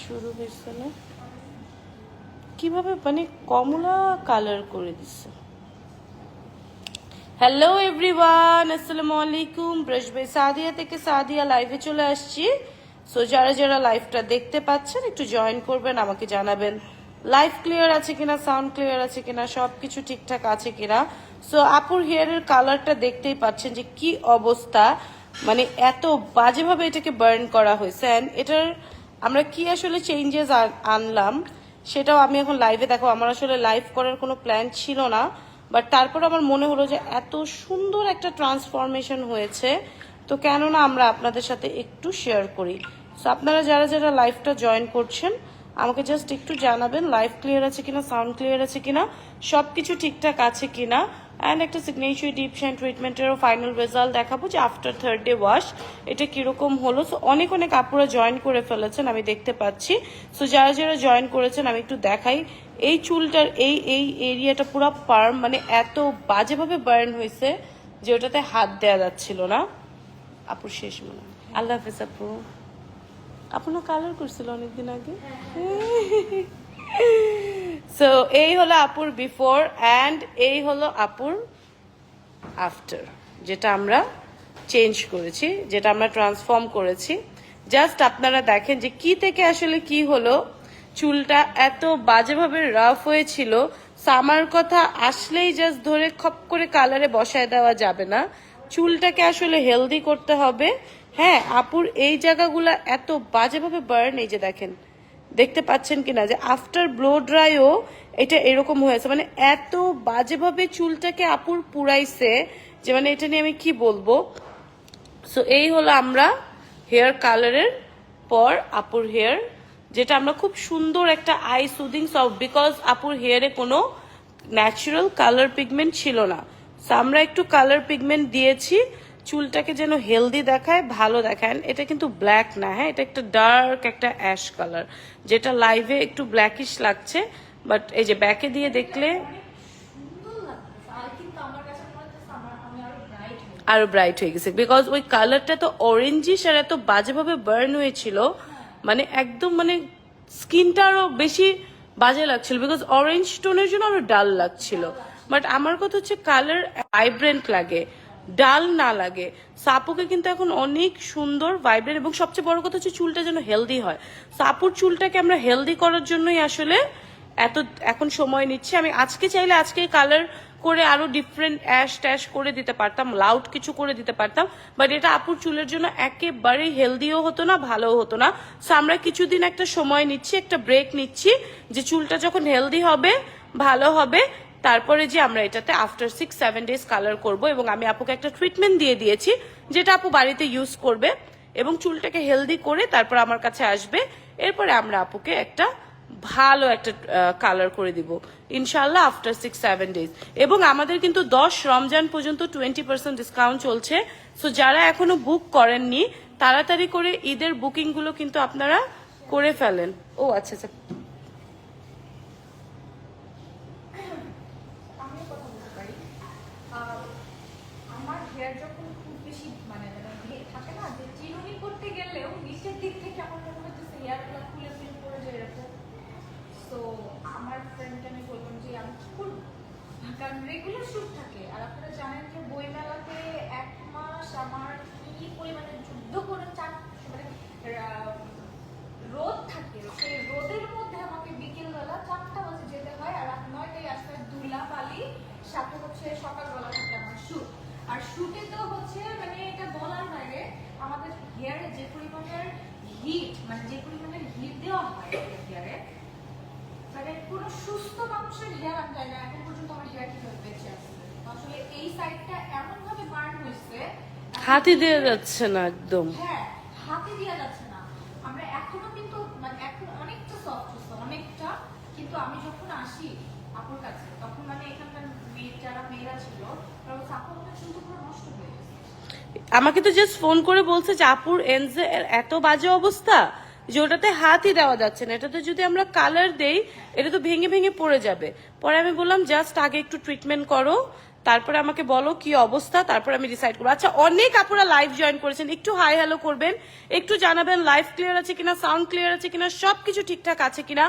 শুরু হয়েছে না কিভাবে মানে কমলা কালার করে দিচ্ছে। হ্যালো এভরিওয়ান, আসসালামু আলাইকুম। ব্রাশ বাই সাদিয়া থেকে সাদিয়া লাইভে চলে আসছি। সো যারা যারা লাইভটা দেখতে পাচ্ছেন একটু জয়েন করবেন, আমাকে জানাবেন লাইভ ক্লিয়ার আছে কিনা, সাউন্ড ক্লিয়ার আছে কিনা, সবকিছু ঠিকঠাক আছে কিনা। সো আপুর হেয়ারের কালারটা দেখতেই পাচ্ছেন যে কি অবস্থা, মানে এত বাজেভাবে এটাকে বার্ন করা হয়েছে। অ্যান্ড এটার আমরা কি আসলে চেঞ্জেস আনলাম সেটাও আমি এখন লাইভে দেখো। আমার আসলে লাইভ করার কোনো প্ল্যান ছিল না, বাট তারপর আমার মনে হলো যে এত সুন্দর একটা ট্রান্সফরমেশন হয়েছে, তো কেন না আমরা আপনাদের সাথে একটু শেয়ার করি। সো আপনারা যারা যারা লাইভটা জয়েন করছেন আমাকে জাস্ট একটু জানাবেন লাইভ ক্লিয়ার আছে কিনা, সাউন্ড ক্লিয়ার আছে কিনা, সব কিছু ঠিকঠাক আছে কিনা। অ্যান্ড একটা সিগনেচার ডিপ শাইন ট্রিটমেন্টেরও ফাইনাল রেজাল্ট দেখাবো যে আফটার 3rd ডে ওয়াশ এটা কিরকম হলো। সো অনেক অনেক আপুরা জয়েন করে ফেলেছেন আমি দেখতে পাচ্ছি। সো যারা যারা জয়েন করেছেন আমি একটু দেখাই। এই চুলটার এই এই এরিয়াটা পুরো পার্ম, মানে এত বাজেভাবে বার্ন হয়েছে যে ওটাতে হাত দেওয়া যাচ্ছিল না। আপুর শেষ মনে হয়। আল্লাহ হাফেজ আপু। আপনার কালার করছিল অনেকদিন আগে। সো এই হলো আপুর বিফোর অ্যান্ড এই হলো আপুর আফটার, যেটা আমরা চেঞ্জ করেছি, যেটা আমরা ট্রান্সফর্ম করেছি। জাস্ট আপনারা দেখেন যে কি থেকে আসলে কি হলো। চুলটা এত বাজেভাবে রাফ হয়েছিল, সামার কথা আসলেই জাস্ট ধরে খপ করে কালারে বসায় দেওয়া যাবে না, চুলটাকে আসলে হেলদি করতে হবে। হ্যাঁ, আপুর এই জায়গাগুলো এত বাজেভাবে বার্ন, এই যে দেখেন, দেখতে পাচ্ছেন কিনা যে আফটার ব্লো ড্রাইও এটা এরকম হয়েছে, মানে এত বাজেভাবে চুলটাকে আপুর পুরাইছে যে মানে এটা নিয়ে আমি কি বলবো। সো এই হলো আমরা হেয়ার কালারের পর আপুর হেয়ার, যেটা আমরা খুব সুন্দর একটা আই সুদিং সফট, বিকজ আপুর হেয়ারে কোনো ন্যাচারাল কালার পিগমেন্ট ছিল না। সো আমরা একটু কালার পিগমেন্ট দিয়েছি চুলটাকে যেন হেলদি দেখায়, ভালো দেখায়। এটা কিন্তু ব্ল্যাক না, হ্যাঁ, এটা একটা ডার্ক একটা অ্যাশ কালার, যেটা লাইভে একটু ব্ল্যাকিশ লাগছে, বাট এই যে ব্যাকে দিয়ে দেখলে আরো ব্রাইট হয়ে গেছে, বিকজ ওই কালারটা তো অরেঞ্জিশ আর এত বাজেভাবে বার্ন হয়েছিল, মানে একদম মানে স্কিনটা আরো বেশি বাজে লাগছিল, বিকজ অরেঞ্জ টোনের জন্য আরো ডাল লাগছিল। বাট আমার কথা হচ্ছে কালার ভাইব্রেন্ট লাগে, ডাল না লাগে। সাপুকে কিন্তু এখন অনেক সুন্দর ভাইব্রেন্ট, এবং সবচেয়ে বড় কথা হচ্ছে চুলটা যেন হেলদি হয়। সাপুর চুলটাকে আমরা হেলদি করার জন্যই আসলে এত এখন সময় নিচ্ছে। আমি আজকে চাইলে আজকে কালার করে আরো ডিফারেন্ট অ্যাশ ট্যাশ করে দিতে পারতাম, লাউড কিছু করে দিতে পারতাম, বাট এটা আপুর চুলের জন্য একেবারেই হেলদিও হতো না, ভালোও হতো না। সো আমরা কিছুদিন একটা সময় নিচ্ছি, একটা ব্রেক নিচ্ছি, যে চুলটা যখন হেলদি হবে, ভালো হবে, তারপরে যে আমরা এটাতে আফটার 6-7 ডেজ কালার করব। এবং আমি আপুকে একটা ট্রিটমেন্ট দিয়ে দিয়েছি যেটা আপু বাড়িতে ইউজ করবে এবং চুলটাকে হেলদি করে তারপর আমার কাছে আসবে। এরপরে আমরা আপুকে একটা ভালো একটা কালার করে দিব ইনশাল্লাহ আফটার 6-7 ডেজ। এবং আমাদের কিন্তু 10 রমজান পর্যন্ত 20% ডিসকাউন্ট চলছে। সো যারা এখনো বুক করেননি তাড়াতাড়ি করে ঈদের বুকিং গুলো কিন্তু আপনারা করে ফেলেন। ও আচ্ছা আচ্ছা, আমার হেয়ার যখন খুব বেশি মানে থাকে না যে চিরুনি করতে গেলেও নিচের দিক থেকে আমার মনে হচ্ছে হেয়ারগুলো খুলে ফিল করে যায় এরকম। তো আমার ফ্রেন্ডকে আমি বললাম যে আমি কি করবো, কারণ রেগুলার শুট থাকে। আর আপনারা জানেন যে বইমেলাতে 1 মাস আমার কি পরিমাণে যুদ্ধ করে মানে রোদ থাকে, সেই রোদের মধ্যে আমাকে বিকেলবেলা 4টা বাজে যেতে হয়, আর রাত 9টায় আসতে হয় ধুলা বালি, সাথে হচ্ছে সকালবেলা থাকে আমার শুট। আর শুটে তো হচ্ছে মানে এটা বলার বাইরে, আমাদের হেয়ারে যে পরিমাণের হিট, মানে যে পরিমাণের হিট দেওয়া হয় হেয়ারে, মানে কোনো সুস্থ মানুষের হেয়ার আমি জানি না এখন পর্যন্ত আমার হেয়ার কিভাবে বেঁচে আছে। আসলে এই সাইডটা এমন ভাবে বার্ন হয়েছে, হাতি দিয়ে যাচ্ছে না একদম। হ্যাঁ, হাতে দেওয়া যাচ্ছে না। আমরা এখনো কিন্তু মানে এখন অনেকটা সফট হচ্ছে, অনেকটা। কিন্তু আমি যখন আসি আপুর কাছে তখন মানে এখানকার যারা মেয়েরা ছিল তারা বলছে আপু আমার চুল পুরো নষ্ট হয়ে গেছে। আমাকে তো জাস্ট ফোন করে বলছে যে আপুর এনজে এত বাজে অবস্থা যে ওটাতে হাতই দেওয়া যাচ্ছে না, এটাতে যদি আমরা কালার দেই এটা তো ভেঙে ভেঙে পড়ে যাবে। পরে আমি বললাম জাস্ট আগে একটু ট্রিটমেন্ট করো, তারপরে আমাকে বলো কি অবস্থা, তারপর আমি ডিসাইড করবো। আচ্ছা, অনেক আপুরা লাইভ জয়েন করেছেন, একটু হাই হ্যালো করবেন, একটু জানাবেন লাইভ ক্লিয়ার আছে কিনা, সাউন্ড ক্লিয়ার আছে কিনা, সবকিছু ঠিকঠাক আছে কিনা,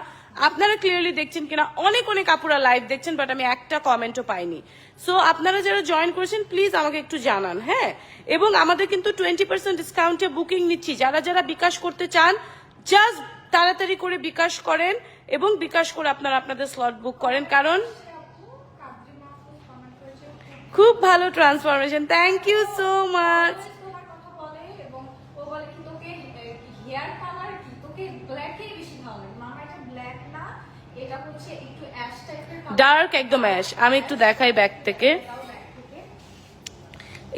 আপনারা ক্লিয়ারলি দেখছেন কিনা। অনেক অনেক আপুরা লাইভ দেখছেন, বাট আমি একটা কমেন্টও পাইনি। সো আপনারা যারা জয়েন করেছেন প্লিজ আমাকে একটু জানান, হ্যাঁ। এবং আমাদের কিন্তু 20% ডিসকাউন্টে বুকিং নিচ্ছি। যারা যারা বিকাশ করতে চান জাস্ট তাড়াতাড়ি করে বিকাশ করেন এবং বিকাশ করে আপনারা আপনাদের স্লট বুক করেন, কারণ খুব ভালো transformation. Thank you so much. তোমার কথা বলে এবং ও বলে কি তোকে হেয়ার কালার কি তোকে ব্ল্যাকই বেশি ভালো লাগে। মামা এটা ব্ল্যাক না, এটা হচ্ছে একটু অ্যাশ টাইপের কালার, ডার্ক একদম অ্যাশ। আমি একটু দেখাই ব্যাক থেকে,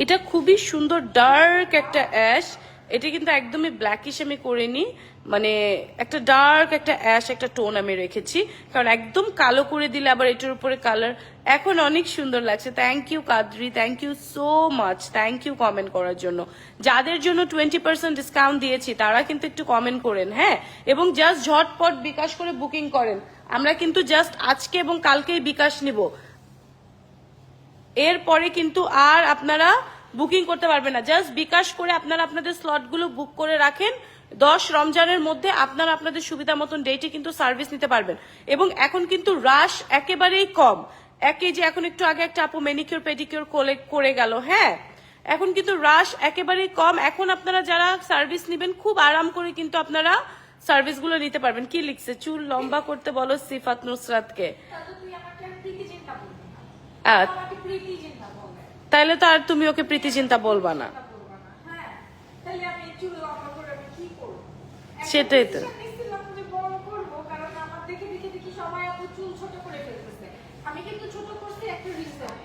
এটা খুবই সুন্দর ডার্ক একটা অ্যাশ। এটা কিন্তু একদমই ব্ল্যাকিশ আমি করিনি, মানে একটা ডার্ক একটা অ্যাশ একটা টোন আমি রেখেছি, কারণ একদম কালো করে দিলে আবার এটার উপরে কালার এখন অনেক সুন্দর লাগছে। Thank you Qadri, thank you so much, thank you comment করার জন্য। যাদের জন্য 20% ডিসকাউন্ট দিয়েছি তারা কিন্তু একটু কমেন্ট করেন, হ্যাঁ, এবং জাস্ট ঝটপট বিকাশ করে বুকিং করেন। আমরা কিন্তু জাস্ট আজকে এবং কালকেই বিকাশ নিব, এরপরে কিন্তু আর আপনারা বুকিং করতে পারবেন না। জাস্ট বিকাশ করে আপনারা আপনাদের স্লটগুলো বুক করে রাখেন। 10 রমজানের মধ্যে আপনারা আপনাদের সুবিধা মতন ডেটে কিন্তু সার্ভিস নিতে পারবেন। এবং এখন কিন্তু রাশ একেবারেই কম। যে এখন একটু আগে একটা আপু ম্যানিকিউর পেডিকিউর করে গেল, হ্যাঁ, এখন কিন্তু রাশ একেবারেই কম। এখন আপনারা যারা সার্ভিস নেবেন খুব আরাম করে কিন্তু আপনারা সার্ভিসগুলো নিতে পারবেন। কি লিখছে, চুল লম্বা করতে বলো সিফাত নুসরাতকে। তুই আমাকে প্রীতি চিন্তা বলবি না, আহ, আমাকে প্রীতি চিন্তা বলবে, তাইলে তো আর তুমি ওকে প্রীতি চিন্তা বলবা না। হ্যাঁ, তাহলে আমি চুল লম্বা করে আমি কি করব? সেটাই তো। নিছিলাম যে বড় করব, কারণ আমার দেখে দেখে দেখি সবাই এত চুল ছোট করে ফেলতেছে। আমি কিন্তু ছোট করছি একটা রিজন,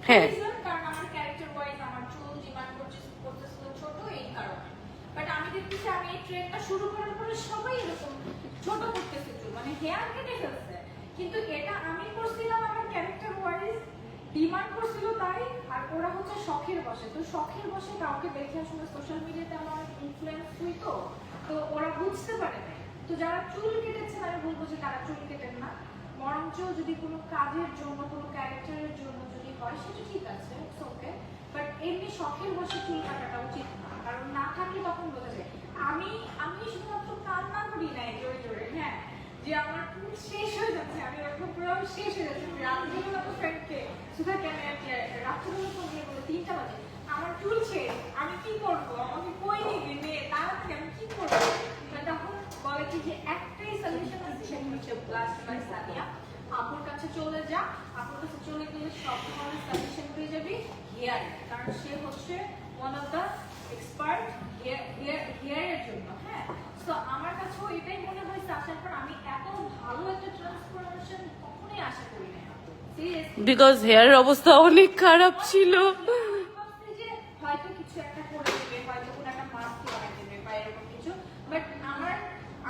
হ্যাঁ, কারণ আমার ক্যারেক্টার ওয়াইজ আমার চুল ডিমান্ড করতেছিল ছোট, এই কারণে। বাট আমি দেখতেছি আমি এই ট্রেন্ডটা শুরু করার পরে সবাই এরকম ছোট করতেছে চুল, মানে হেয়ার কেটে ফেলছে। কিন্তু এটা আমি করছিলাম আমার ক্যারেক্টার ওয়াইজ, ডিমান্ড করছিল তাই। আর ওরা হচ্ছে শখের বসে, তো শখের বসে কাউকে দেখে আসলে সোশ্যাল মিডিয়াতে আমার ইনফ্লুয়েন্স হই, তো ওরা বুঝতে পারে না। তো যারা চুল কেটেছেন আমি বলবো যে তারা চুল কেটেন না, বরঞ্চ যদি কোনো কাজের জন্য কোনো ক্যারেক্টারের জন্য যদি হয় সেটা ঠিক আছে, ইটস ওকে। বাট এমনি শখের বসে চুল কাটাটা উচিত না, কারণ না থাকলে তখন বোঝা যায়। আমি শুধুমাত্র কান্না করি নাই জোরে জোরে, হ্যাঁ, যে আমার চুল শেষ হয়ে যাচ্ছে, আমি এরকম পুরো শেষ হয়ে যাচ্ছে। রাত্রিবেলা তো ফ্রেন্ডকে শুধু কেন রাত্রিবেলা তো গিয়ে বলে 3টা বাজে আমার চুল শেষ, আমি কি করবো, আমাকে কই নিবি মেয়ে, তাড়াতাড়ি আমি কি করবো? তখন বলে কি যে একটাই সলিউশন আছে, সেটা হচ্ছে ব্লাশ বাই সাদিয়া। আপুর কাছে চলে যা, আপুর কাছে চলে গেলে সব ধরনের সলিউশন পেয়ে যাবি হেয়ার, কারণ সে হচ্ছে ওয়ান অফ দ্য এক্সপার্ট হেয়ারের জন্য, হ্যাঁ। তো আমার কাছেও এটাই মনে হয়েছে আসার পর, আমি এত ভালো একটা ট্রান্সফরমেশন কখনোই আশা করি না, সিরিয়াসলি। বিকজ হেয়ারের অবস্থা অনেক খারাপ ছিল। যে হয়তো কিছু একটা করে দেবে, হয়তো কোনো একটা মাস্ক লাগাই দেবে বা এরকম কিছু, বাট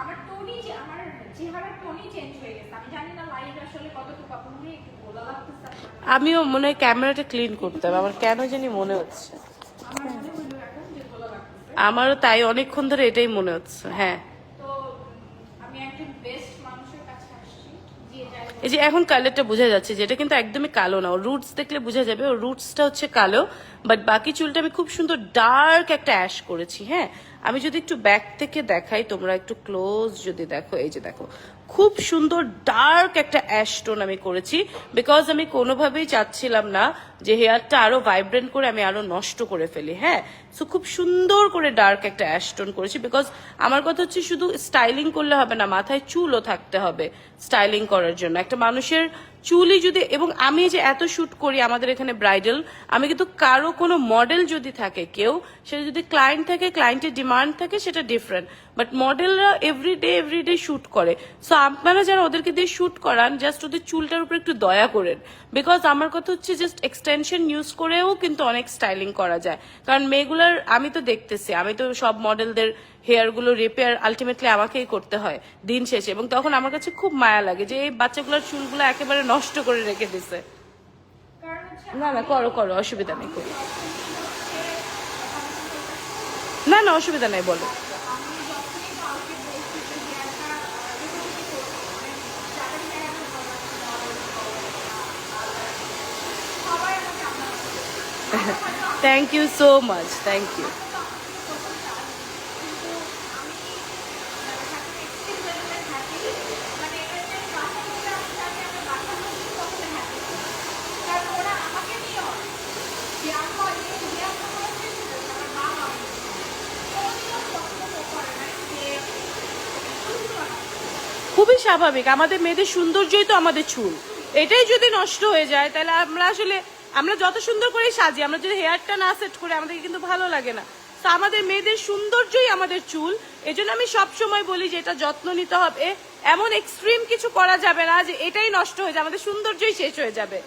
আমার টোনই, যে আমার চেহারার টোনই চেঞ্জ হয়ে গেছে। আমি জানি না লাইভ আসলে কতটুকু আপনাদের একটু গোলা লাগতেছে। আমিও মনে হয় ক্যামেরাটা ক্লিন করতে হবে, আমার কেন জানি মনে হচ্ছে। আমার মনে হলো এখন যে গোলা লাগতেছে, আমারও তাই, অনেকক্ষণ ধরে এটাই মনে হচ্ছে, হ্যাঁ। তো আমি একজন বেস্ট মানুষের কাছে আসছি, যে এই যে এখন কালারটা বোঝা যাচ্ছে, যেটা কিন্তু একদমই কালো না, রুটস দেখলে বোঝা যাবে ওর রুটসটা হচ্ছে কালো, বাট বাকি চুলটা আমি খুব সুন্দর ডার্ক একটা অ্যাশ করেছি, হ্যাঁ। আমি যদি একটু ব্যাক থেকে দেখাই, তোমরা একটু ক্লোজ যদি দেখো, এই যে দেখো খুব সুন্দর ডার্ক একটা অ্যাশ টোন আমি করেছি, বিকজ আমি কোনোভাবেই চাচ্ছিলাম না যে হেয়ারটা আরো ভাইব্রেন্ট করে আমি আরো নষ্ট করে ফেলি, হ্যাঁ। সো খুব সুন্দর করে ডার্ক একটা অ্যাশ টোন করেছি, বিকজ আমার কথা হচ্ছে শুধু স্টাইলিং করলে হবে না, মাথায় চুলও থাকতে হবে স্টাইলিং করার জন্য। একটা মানুষের চুলই যদি, এবং আমি যে এত শুট করি আমাদের এখানে ব্রাইডাল, আমি কিন্তু কারো কোনো মডেল যদি থাকে কেউ, সেটা যদি ক্লায়েন্ট থাকে, ক্লায়েন্টের ডিমান্ড থাকে, সেটা ডিফারেন্ট, বাট মডেলরা এভরিডে শুট করে। সো আপনারা যারা ওদেরকে দিয়ে শুট করান, জাস্ট ওদের চুলটার উপর একটু দয়া করেন, বিকজ আমার কথা হচ্ছে জাস্ট এক্সটেনশন ইউজ করেও কিন্তু অনেক স্টাইলিং করা যায়। কারণ মেয়েগুলার আমি তো দেখতেছি, আমি তো সব মডেলদের হেয়ার গুলো রিপেয়ার আলটিমেটলি আমাকেই করতে হয় দিন শেষে, এবং তখন আমার কাছে খুব মায়া লাগে যে এই বাচ্চাগুলোর চুলগুলো একেবারে নষ্ট করে রেখে দিছে। কারণ হচ্ছে না না, করো করো, অসুবিধা নেই, করো। না না, অসুবিধা নেই, বলো। আমি যখনই কাউকে বলছি যে হেয়ারটা সবাই আমাকে thank you so much, thank you. খুবই স্বাভাবিক, আমাদের মেয়েদের সৌন্দর্যই তো আমাদের চুল। এটাই যদি নষ্ট হয়ে যায় তাহলে আমরা যত সুন্দর করে সাজি, আমরা যদি হেয়ারটা না সেট করে আমাদেরকে কিন্তু ভালো লাগে না। তো আমাদের মেয়েদের সৌন্দর্যই আমাদের চুল। এজন্য আমি সব সময় বলি যে এটা যত্ন নিতে হবে, এমন এক্সট্রিম কিছু করা যাবে না যে এটাই নষ্ট হয়ে যায়, আমাদের সৌন্দর্যই শেষ হয়ে যাবে,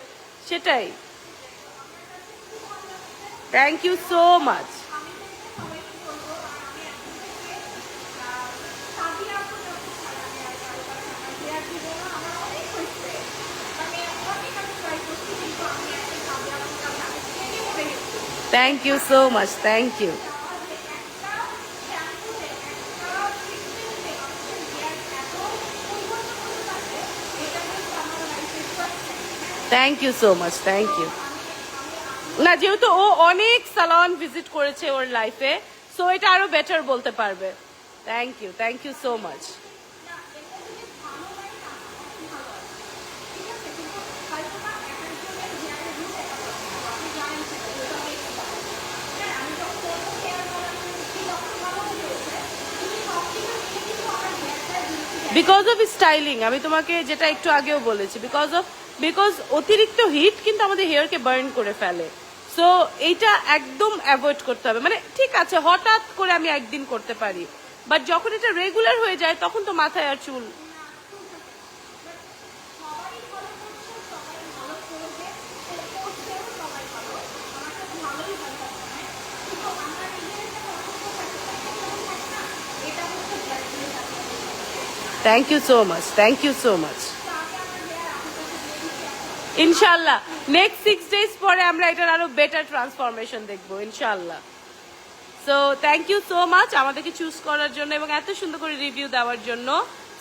সেটাই। Thank you so much. Thank you so much, thank you. Thank you so much, thank you. না, যেহেতু ও অনেক সালন ভিজিট করেছে ওর লাইফে, সো এটা আরো বেটার বলতে পারবে। Thank you so much. Because of styling, আমি তোমাকে যেটা একটু আগেও বলেছি, বিকজ অতিরিক্ত হিট কিন্তু আমাদের হেয়ারকে বার্ন করে ফেলে। সো এইটা একদম অ্যাভয়েড করতে হবে। মানে ঠিক আছে হঠাৎ করে আমি একদিন করতে পারি, বাট যখন এটা রেগুলার হয়ে যায় তখন তো মাথায় আর চুল। Thank you so much, thank you so much. ইনশাল্লাহ নেক্সট 6 days পরে আমরা এটার আরো বেটার ট্রান্সফরমেশন দেখবো ইনশাল্লাহ। So thank you so much আমাদেরকে চুজ করার জন্য এবং এত সুন্দর করে রিভিউ দেওয়ার জন্য।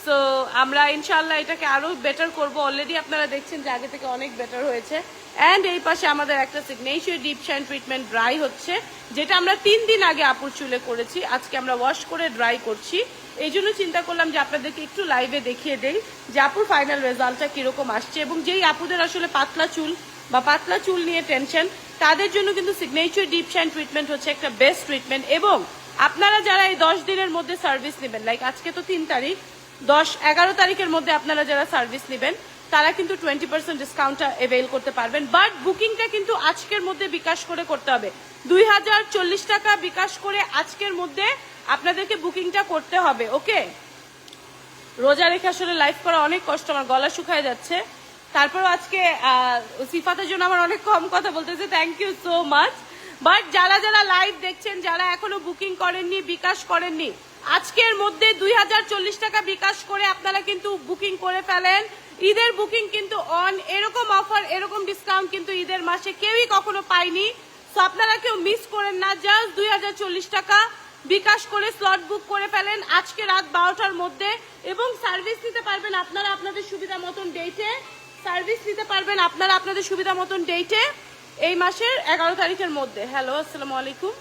সো আমরা ইনশাল্লাহ এটাকে আরো বেটার করব। অলরেডি আপনারা দেখছেন যে আগে থেকে অনেক বেটার হয়েছে। অ্যান্ড এই পাশে আমাদের একটা signature deep shine treatment dry হচ্ছে, যেটা আমরা 3 দিন আগে আপুর চুলে করেছি, আজকে আমরা ওয়াশ করে ড্রাই করছি। এই জন্য চিন্তা করলাম যে আপনাদেরকে একটু লাইভে দেখিয়ে দেই যে আপুর ফাইনাল রেজাল্টটা কিরকম আসছে। এবং যেই আপুদের আসলে পাতলা চুল নিয়ে টেনশন, তাদের জন্য কিন্তু সিগনেচার ডিপ শাইন ট্রিটমেন্ট হচ্ছে একটা বেস্ট ট্রিটমেন্ট। এবং আপনারা যারা এই 10 দিনের মধ্যে সার্ভিস নেবেন, লাইক আজকে তো 3 তারিখ, 10-11 তারিখের মধ্যে আপনারা যারা সার্ভিস নেবেন তারা কিন্তু 20% ডিসকাউন্টটা অ্যাভেল করতে পারবেন। বাট বুকিংটা কিন্তু আজকের মধ্যে বিকাশ করে করতে হবে। 2040 টাকা বিকাশ করে আজকের মধ্যে আপনাদেরকে বুকিংটা করতে হবে। ওকে, রোজা রেখে আসলে লাইভ করা অনেক কষ্ট, আমার গলা শুকায় যাচ্ছে। তারপরও আজকে সিফাতের জন্য আমার অনেক কম কথা বলতেছে, thank you so much. But যারা যারা লাইভ দেখছেন, যারা এখনো বুকিং করেননি, বিকাশ করেননি, আজকের মধ্যে 2040 টাকা বিকাশ করে আপনারা কিন্তু বুকিং করে ফেলেন। ঈদের বুকিং কিন্তু অন, এরকম অফার এরকম ডিসকাউন্ট কিন্তু ঈদের মাসে কেউই কখনো পায়নি। তো আপনারা কেউ মিস করেন না, জাস্ট 2040 টাকা বিকাশ করে স্লট বুক করে ফেলেন আজকে রাত 12টার মধ্যে। এবং সার্ভিস নিতে পারবেন আপনারা আপনাদের সুবিধা মতন ডেটে, এই মাসের 11 তারিখের মধ্যে। হ্যালো, আসসালামু আলাইকুম।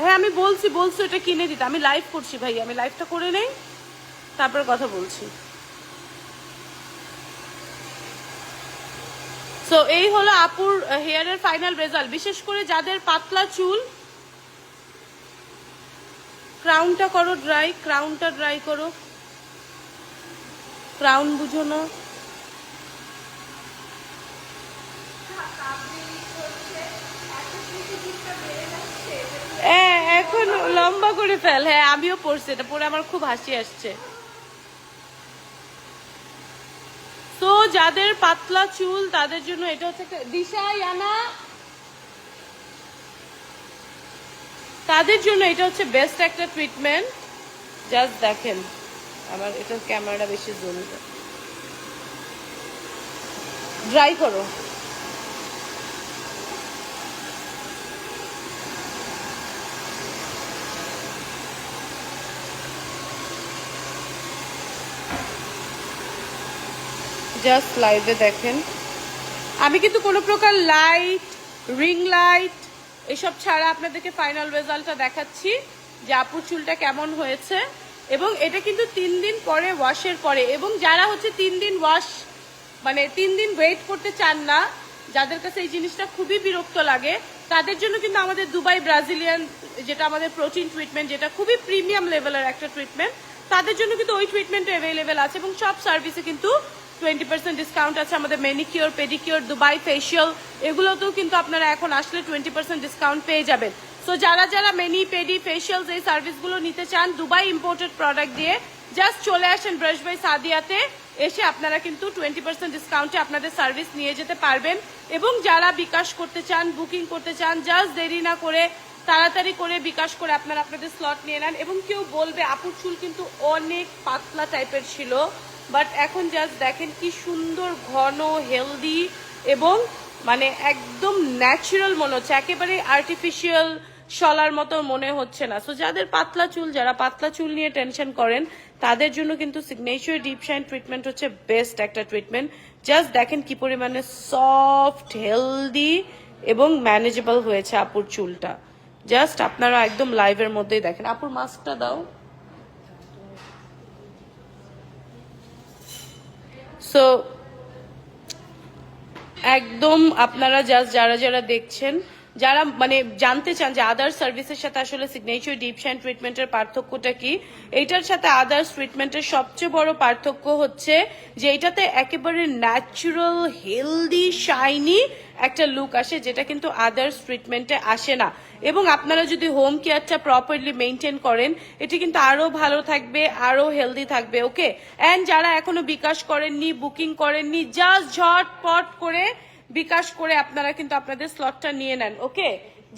হ্যাঁ আমি বলছি এটা কিনে দিতে। আমি লাইভ করছি ভাই, আমি লাইভটা করে নেই তারপর কথা বলছি। সো এই হলো আপুর হেয়ারের ফাইনাল রেজাল্ট। বিশেষ করে যাদের পাতলা চুল, ক্রাউনটা করো ড্রাই, ক্রাউনটা ড্রাই করো, ক্রাউন বুঝো না। এখন লম্বা করে ফেল। হ্যাঁ আমিও পড়ছি, এটা পরে আমার খুব হাসি আসছে। তো যাদের পাতলা চুল তাদের জন্য এটা হচ্ছে দিশা ইয়ানা, তাদের জন্য এটা হচ্ছে বেস্ট একটা ট্রিটমেন্ট। জাস্ট দেখেন, আমার এটা ক্যামেরাটা বেশি জুম, ড্রাই করো। জাস্ট লাইভে দেখেন। আমি কিন্তু কোনো প্রকার লাইট, রিং লাইট এসব ছাড়া আপনাদেরকে ফাইনাল রেজাল্টটা দেখাচ্ছি যে আপুর চুলটা কেমন হয়েছে। এবং এটা কিন্তু 3 দিন পরে ওয়াশের পরে, এবং যারা হচ্ছে 3 দিন ওয়াশ মানে 3 দিন ওয়েট করতে চান না, যাদের কাছে এই জিনিসটা খুবই বিরক্ত লাগে, তাদের জন্য কিন্তু আমাদের দুবাই ব্রাজিলিয়ান যেটা আমাদের প্রোটিন ট্রিটমেন্ট, যেটা খুবই প্রিমিয়াম লেভেলের একটা ট্রিটমেন্ট, তাদের জন্য কিন্তু ওই ট্রিটমেন্ট অ্যাভেলেবেল আছে। এবং সব সার্ভিসে কিন্তু 20% ডিসকাউন্ট আছে। আমাদের ম্যানিকিওর, পেডিকিওর, দুবাই ফেশিয়াল এগুলোতেও কিন্তু আপনারা এখন আসলে 20% ডিসকাউন্ট পেয়ে যাবেন। সো যারা যারা মেনি, পেডি, ফেশিয়ালস এই সার্ভিসগুলো নিতে চান দুবাই ইম্পোর্টেড প্রোডাক্ট দিয়ে, জাস্ট চলে আসেন ব্রাশ বাই সাদিয়াতে, এসে আপনারা কিন্তু 20% ডিসকাউন্টে আপনাদের সার্ভিস নিয়ে যেতে পারবেন। এবং যারা বিকাশ করতে চান, বুকিং করতে চান, জাস্ট দেরি না করে তাড়াতাড়ি করে বিকাশ করে আপনারা আপনাদের স্লট নিয়ে নেন। এবং কেউ বলবে আপুর চুল কিন্তু অনেক পাতলা টাইপের ছিল, বাট এখন জাস্ট দেখেন কি সুন্দর ঘন, হেলদি এবং মানে একদম ন্যাচারাল মনে হচ্ছে, একেবারে আর্টিফিশিয়াল শলার মতো মনে হচ্ছে না। সো যাদের পাতলা চুল, যারা পাতলা চুল নিয়ে টেনশন করেন, তাদের জন্য কিন্তু সিগনেচার ডিপ শাইন ট্রিটমেন্ট হচ্ছে বেস্ট একটা ট্রিটমেন্ট। জাস্ট দেখেন কি পরিমাণে সফট, হেলদি এবং ম্যানেজেবল হয়েছে আপুর চুলটা। জাস্ট আপনারা একদম লাইভের মধ্যেই দেখেন। আপুর মাস্কটা দাও। সো একদম আপনারা জাস্ট যারা যারা দেখছেন, যারা মানে জানতে চান যে আদার্স সার্ভিসের সাথে আসলে সিগনেচার ডিপ শাইন ট্রিটমেন্টের পার্থক্যটা কি, এইটার সাথে আদার্স ট্রিটমেন্টের সবচেয়ে বড় পার্থক্য হচ্ছে যে এটাতে একেবারে ন্যাচারাল, হেলদি, শাইনি একটা লুক আসে, যেটা কিন্তু আদার্স ট্রিটমেন্টে আসে না। এবং আপনারা যদি হোম কেয়ারটা প্রপারলি মেনটেন করেন, এটি কিন্তু আরো ভালো থাকবে, আরো হেলদি থাকবে। ওকে, এন্ড যারা এখনো বিকাশ করেননি, বুকিং করেননি, জাস্ট ঝটপট করে বিকাশ করে আপনারা কিন্তু আপনাদের স্লটটা নিয়ে নেন। ওকে,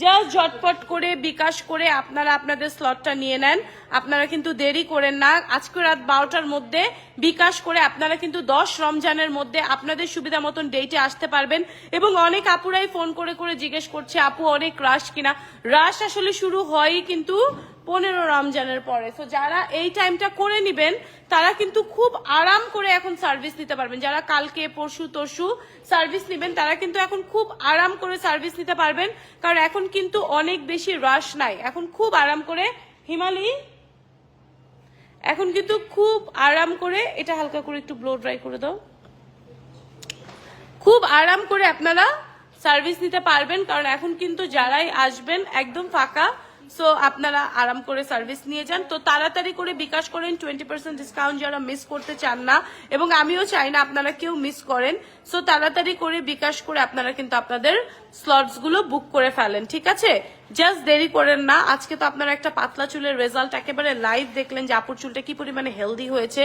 জাস্ট ঝটপট করে বিকাশ করে আপনারা আপনাদের স্লটটা নিয়ে নেন। আপনারা কিন্তু দেরি করেন না। আজকে রাত 12টার মধ্যে বিকাশ করে আপনারা কিন্তু 10 রমজানের মধ্যে আপনাদের সুবিধা মতন ডেটে আসতে পারবেন। এবং অনেক আপুরাই ফোন করে করে জিজ্ঞেস করছে আপু অনেক রাশ কিনা। রাশ আসলে শুরু হয়ই কিন্তু 15 রমজানের পরে। তো যারা এই টাইমটা করে নিবেন, তারা কিন্তু খুব আরাম করে এখন সার্ভিস নিতে পারবেন। যারা কালকে পরশু তরশু সার্ভিস নিবেন, তারা কিন্তু এখন খুব আরাম করে সার্ভিস নিতে পারবেন, কারণ এখন কিন্তু অনেক বেশি রাশ নাই। এখন খুব আরাম করে হিমালি, এখন কিন্তু খুব আরাম করে, এটা হালকা করে একটু ব্লো ড্রাই করে দাও, খুব আরাম করে আপনারা সার্ভিস নিতে পারবেন, কারণ এখন কিন্তু যারাই আসবেন একদম ফাঁকা। সো আপনারা আরাম করে সার্ভিস নিয়ে যান। তো তাড়াতাড়ি করে বিকাশ করেন, 20% ডিসকাউন্ট যারা মিস করতে চান না, এবং আমিও চাই না আপনারা কেউ মিস করেন। সো তাড়াতাড়ি করে বিকাশ করে আপনারা কিন্তু আপনাদের স্লটস গুলো বুক করে ফেলেন, ঠিক আছে? জাস্ট দেরি করেন না। আজকে তো আপনারা একটা পাতলা চুলের রেজাল্ট একেবারে লাইভ দেখলেন যে আপুর চুলটা কি পরিমাণে হেলদি হয়েছে,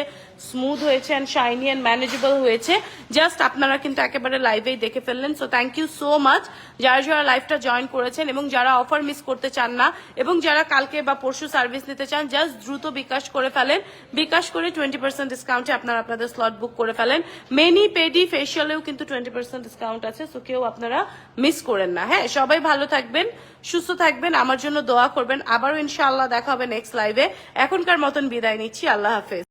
স্মুথ হয়েছে, এন্ড শাইনি এন্ড ম্যানেজেবল হয়েছে। জাস্ট আপনারা কিন্তু একেবারে লাইভেই দেখে ফেললেন। So thank you so much যারা যারা লাইভটা জয়েন করেছেন, এবং যারা অফার মিস করতে চান না, এবং যারা কালকে বা পরশু সার্ভিস নিতে চান, জাস্ট দ্রুত বিকাশ করে ফেলেন। বিকাশ করে 20% ডিসকাউন্টে আপনারা আপনাদের স্লট বুক করে ফেলেন। মেনি, পেডি, ফেশিয়ালেও কিন্তু 20% ডিসকাউন্ট আছে। সো কেউ আপনারা মিস করেন না। হ্যাঁ, সবাই ভালো থাকবেন, সুস্থ থাকবেন, আমার জন্য দোয়া করবেন। আবারও ইনশাআল্লাহ দেখা হবে নেক্সট লাইভে। এখনকার মতন বিদায় নিচ্ছি, আল্লাহ হাফেজ।